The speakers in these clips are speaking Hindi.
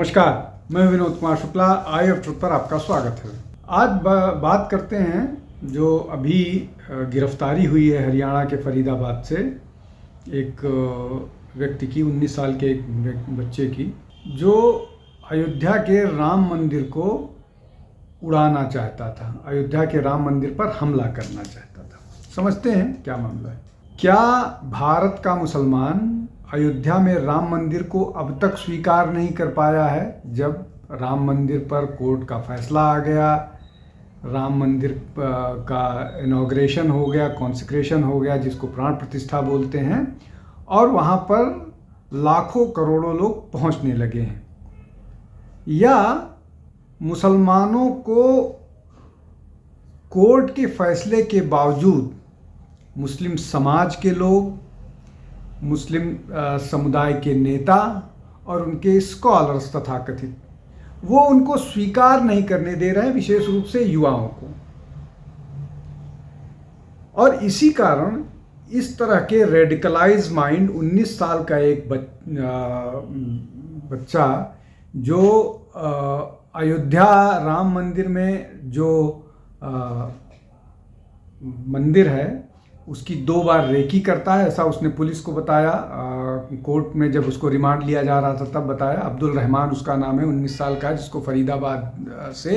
नमस्कार, मैं विनोद कुमार शुक्ला, आई ऑफ ट्रुथ पर आपका स्वागत है। आज बात करते हैं जो अभी गिरफ्तारी हुई है हरियाणा के फरीदाबाद से एक व्यक्ति की, 19 साल के एक बच्चे की, जो अयोध्या के राम मंदिर को उड़ाना चाहता था, अयोध्या के राम मंदिर पर हमला करना चाहता था। समझते हैं क्या मामला है। क्या भारत का मुसलमान अयोध्या में राम मंदिर को अब तक स्वीकार नहीं कर पाया है? जब राम मंदिर पर कोर्ट का फैसला आ गया, राम मंदिर का इनॉग्रेशन हो गया, कॉन्सेक्रेशन हो गया, जिसको प्राण प्रतिष्ठा बोलते हैं, और वहाँ पर लाखों करोड़ों लोग पहुँचने लगे हैं, या मुसलमानों को कोर्ट के फैसले के बावजूद मुस्लिम समाज के लोग, मुस्लिम समुदाय के नेता और उनके स्कॉलर्स तथाकथित, वो उनको स्वीकार नहीं करने दे रहे हैं, विशेष रूप से युवाओं को। और इसी कारण इस तरह के रेडिकलाइज माइंड 19 साल का एक बच्चा जो अयोध्या राम मंदिर में जो मंदिर है उसकी 2 बार रेकी करता है, ऐसा उसने पुलिस को बताया। कोर्ट में जब उसको रिमांड लिया जा रहा था तब बताया। अब्दुल रहमान उसका नाम है, 19 साल का है, जिसको फरीदाबाद से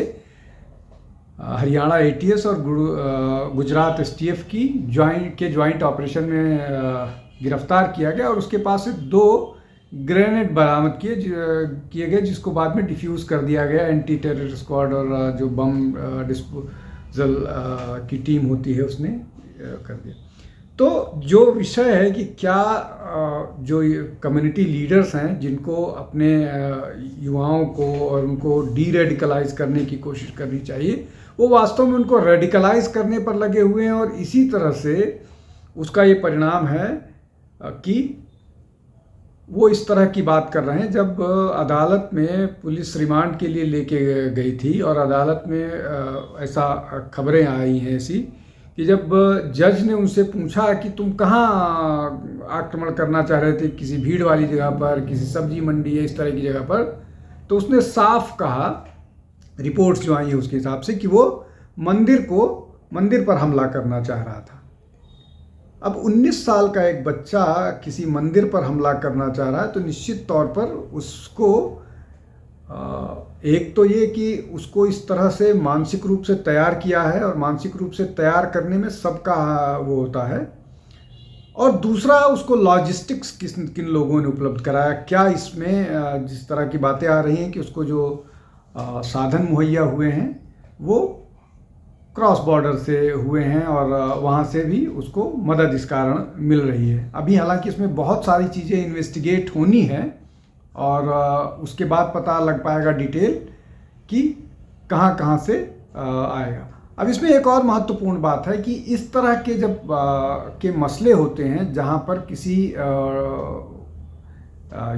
हरियाणा एटीएस और गुजरात एसटीएफ की ज्वाइंट ऑपरेशन में गिरफ्तार किया गया, और उसके पास से 2 ग्रेनेड बरामद किए गए, जिसको बाद में डिफ्यूज कर दिया गया। एंटी टेरर स्क्वाड और जो बम डिस्पोजल की टीम होती है उसने कर दिया। तो जो विषय है कि क्या जो कम्युनिटी लीडर्स हैं, जिनको अपने युवाओं को और उनको डी रेडिकलाइज करने की कोशिश करनी चाहिए, वो वास्तव में उनको रेडिकलाइज करने पर लगे हुए हैं। और इसी तरह से उसका ये परिणाम है कि वो इस तरह की बात कर रहे हैं। जब अदालत में पुलिस रिमांड के लिए लेके गई थी, और अदालत में ऐसा खबरें आई हैं ऐसी कि जब जज ने उनसे पूछा कि तुम कहाँ आक्रमण करना चाह रहे थे, किसी भीड़ वाली जगह पर, किसी सब्जी मंडी या इस तरह की जगह पर, तो उसने साफ कहा, रिपोर्ट्स जो आई है उसके हिसाब से, कि वो मंदिर पर हमला करना चाह रहा था। अब 19 साल का एक बच्चा किसी मंदिर पर हमला करना चाह रहा है, तो निश्चित तौर पर उसको एक तो ये कि उसको इस तरह से मानसिक रूप से तैयार किया है, और मानसिक रूप से तैयार करने में सबका वो होता है। और दूसरा, उसको लॉजिस्टिक्स किन लोगों ने उपलब्ध कराया। क्या इसमें जिस तरह की बातें आ रही हैं कि उसको जो साधन मुहैया हुए हैं वो क्रॉस बॉर्डर से हुए हैं, और वहाँ से भी उसको मदद इस कारण मिल रही है। अभी हालांकि इसमें बहुत सारी चीज़ें इन्वेस्टिगेट होनी है, और उसके बाद पता लग पाएगा डिटेल कि कहाँ से आएगा। अब इसमें एक और महत्वपूर्ण बात है कि इस तरह के जब के मसले होते हैं, जहाँ पर किसी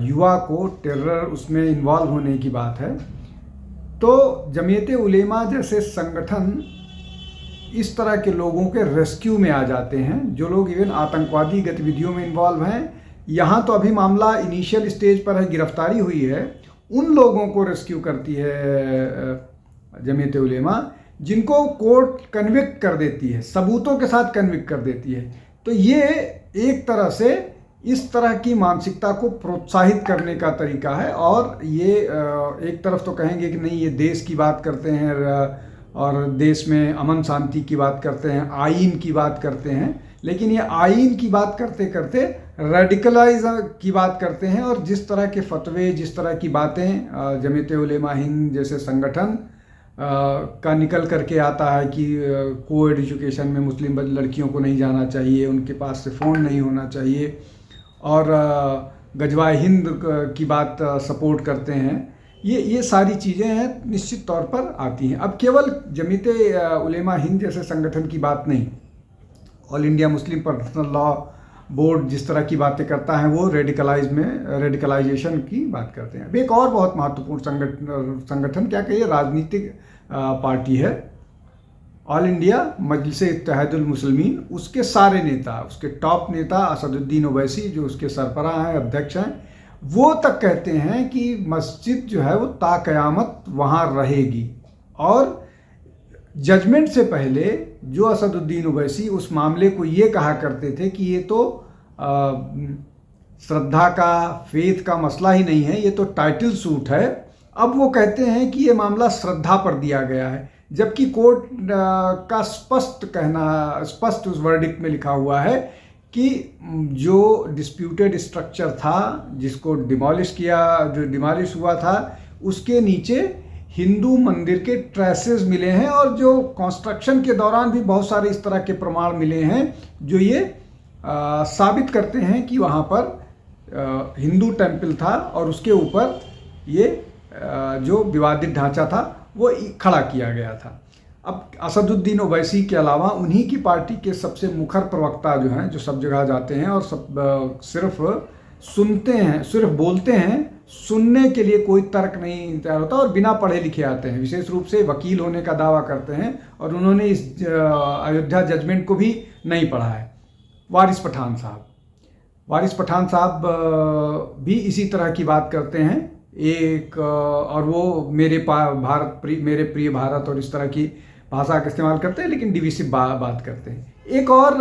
युवा को टेरर उसमें इन्वॉल्व होने की बात है, तो जमीयत उलेमा जैसे संगठन इस तरह के लोगों के रेस्क्यू में आ जाते हैं, जो लोग इवन आतंकवादी गतिविधियों में इन्वॉल्व हैं। यहाँ तो अभी मामला इनिशियल स्टेज पर है, गिरफ्तारी हुई है, उन लोगों को रेस्क्यू करती है जमीयत उलेमा, जिनको कोर्ट कन्विक्ट कर देती है, सबूतों के साथ कन्विक्ट कर देती है। तो ये एक तरह से इस तरह की मानसिकता को प्रोत्साहित करने का तरीका है। और ये एक तरफ तो कहेंगे कि नहीं, ये देश की बात करते हैं और देश में अमन शांति की बात करते हैं, आईन की बात करते हैं, लेकिन ये आईन की बात करते करते रेडिकलाइज की बात करते हैं। और जिस तरह के फतवे, जिस तरह की बातें जमीयत उलेमा हिंद जैसे संगठन का निकल करके आता है कि को एजुकेशन में मुस्लिम लड़कियों को नहीं जाना चाहिए, उनके पास से फ़ोन नहीं होना चाहिए, और गजवाए हिंद की बात सपोर्ट करते हैं, ये सारी चीज़ें हैं, निश्चित तौर पर आती हैं। अब केवल जमीयत उलेमा हिंद जैसे संगठन की बात नहीं, all India Muslim personal law board जिस तरह की बातें करता है, वो रेडिकलाइजेशन की बात करते हैं। अब एक और बहुत महत्वपूर्ण संगठन क्या कहिए, राजनीतिक पार्टी है, ऑल इंडिया मजलिस इत्तेहादुल मुस्लिमीन। उसके सारे नेता, उसके टॉप नेता असदुद्दीन ओवैसी जो उसके सरबराह हैं, अध्यक्ष हैं, वो तक कहते हैं कि मस्जिद जो है वो ताक़यामत वहाँ रहेगी। और जजमेंट से पहले जो असदुद्दीन ओवैसी उस मामले को ये कहा करते थे कि ये तो श्रद्धा का, फेथ का मसला ही नहीं है, ये तो टाइटल सूट है। अब वो कहते हैं कि ये मामला श्रद्धा पर दिया गया है, जबकि कोर्ट का स्पष्ट उस वर्डिक्ट में लिखा हुआ है कि जो डिस्प्यूटेड स्ट्रक्चर था, जिसको जो डिमॉलिश हुआ था, उसके नीचे हिंदू मंदिर के ट्रेसेस मिले हैं, और जो कंस्ट्रक्शन के दौरान भी बहुत सारे इस तरह के प्रमाण मिले हैं जो ये साबित करते हैं कि वहाँ पर हिंदू टेम्पल था और उसके ऊपर ये जो विवादित ढांचा था वो खड़ा किया गया था। अब असदुद्दीन ओवैसी के अलावा उन्हीं की पार्टी के सबसे मुखर प्रवक्ता जो हैं, जो सब जगह जाते हैं और सिर्फ सुनते हैं, सिर्फ बोलते हैं, सुनने के लिए कोई तर्क नहीं तैयार होता, और बिना पढ़े लिखे आते हैं, विशेष रूप से वकील होने का दावा करते हैं, और उन्होंने इस अयोध्या जजमेंट को भी नहीं पढ़ा है। वारिस पठान साहब भी इसी तरह की बात करते हैं, और वो मेरे प्रिय भारत और इस तरह की भाषा का इस्तेमाल करते हैं, लेकिन डिविसिव बात करते हैं। एक और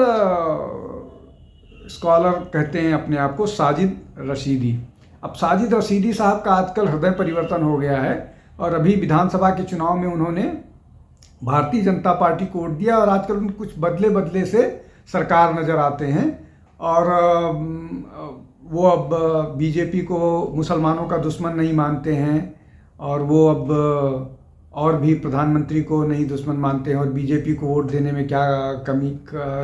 स्कॉलर कहते हैं अपने आप को साजिद रशीदी। अब साजिद रशीदी साहब का आजकल हृदय परिवर्तन हो गया है, और अभी विधानसभा के चुनाव में उन्होंने भारतीय जनता पार्टी को वोट दिया, और आजकल उन कुछ बदले से सरकार नज़र आते हैं, और वो अब बीजेपी को मुसलमानों का दुश्मन नहीं मानते हैं, और वो अब और भी प्रधानमंत्री को नहीं दुश्मन मानते हैं, और बीजेपी को वोट देने में क्या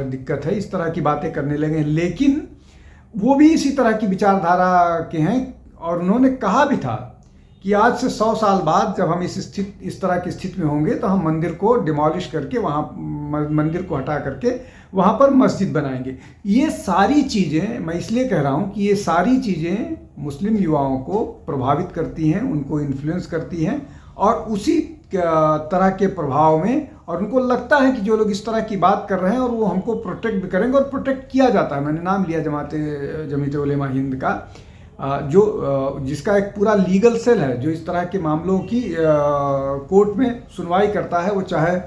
दिक्कत है, इस तरह की बातें करने लगे हैं। लेकिन वो भी इसी तरह की विचारधारा के हैं, और उन्होंने कहा भी था कि आज से 100 साल बाद जब हम इस तरह की स्थिति में होंगे तो हम मंदिर को डिमॉलिश करके, वहाँ मंदिर को हटा करके वहाँ पर मस्जिद बनाएंगे। ये सारी चीज़ें, मैं इसलिए कह रहा हूँ कि ये सारी चीज़ें मुस्लिम युवाओं को प्रभावित करती हैं, उनको इन्फ्लुएंस करती हैं, और उसी तरह के प्रभाव में, और उनको लगता है कि जो लोग इस तरह की बात कर रहे हैं और वो हमको प्रोटेक्ट भी करेंगे, और प्रोटेक्ट किया जाता है। मैंने नाम लिया जमीयत उलेमा हिंद का, जिसका एक पूरा लीगल सेल है जो इस तरह के मामलों की कोर्ट में सुनवाई करता है। वो चाहे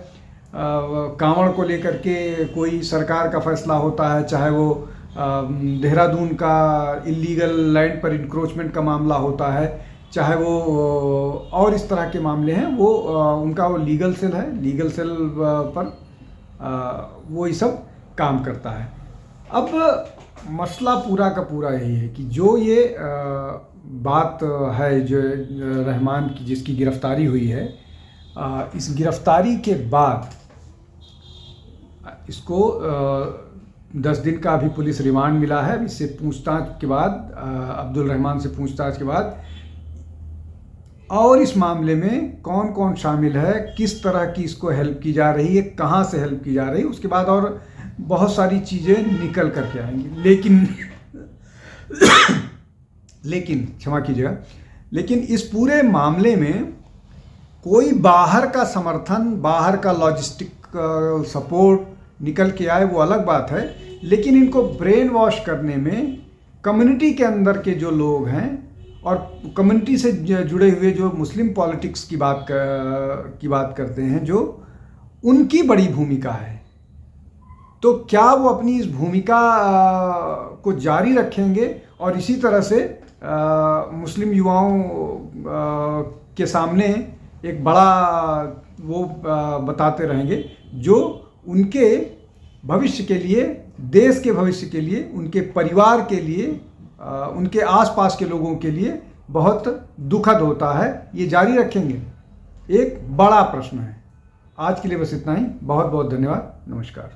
कांवड़ को लेकर के कोई सरकार का फैसला होता है, चाहे वो देहरादून का इलीगल लैंड पर इंक्रोचमेंट का मामला होता है, चाहे वो और इस तरह के मामले हैं, वो उनका वो लीगल सेल है, लीगल सेल पर वो ये सब काम करता है। अब मसला पूरा का पूरा यही है कि जो ये बात है जो रहमान की, जिसकी गिरफ्तारी हुई है, इस गिरफ्तारी के बाद इसको 10 दिन का अभी पुलिस रिमांड मिला है। इससे पूछताछ के बाद, अब्दुल रहमान से पूछताछ के बाद, और इस मामले में कौन कौन शामिल है, किस तरह की इसको हेल्प की जा रही है, कहाँ से हेल्प की जा रही है, उसके बाद और बहुत सारी चीज़ें निकल करके आएंगी। लेकिन क्षमा कीजिएगा, लेकिन इस पूरे मामले में कोई बाहर का समर्थन, बाहर का लॉजिस्टिक सपोर्ट निकल के आए वो अलग बात है, लेकिन इनको ब्रेन वॉश करने में कम्युनिटी के अंदर के जो लोग हैं और कम्युनिटी से जुड़े हुए जो मुस्लिम पॉलिटिक्स की बात करते हैं, जो उनकी बड़ी भूमिका है। तो क्या वो अपनी इस भूमिका को जारी रखेंगे और इसी तरह से मुस्लिम युवाओं के सामने एक बड़ा वो बताते रहेंगे जो उनके भविष्य के लिए, देश के भविष्य के लिए, उनके परिवार के लिए, उनके आसपास के लोगों के लिए बहुत दुखद होता है। ये जारी रखेंगे, एक बड़ा प्रश्न है। आज के लिए बस इतना ही। बहुत बहुत धन्यवाद। नमस्कार।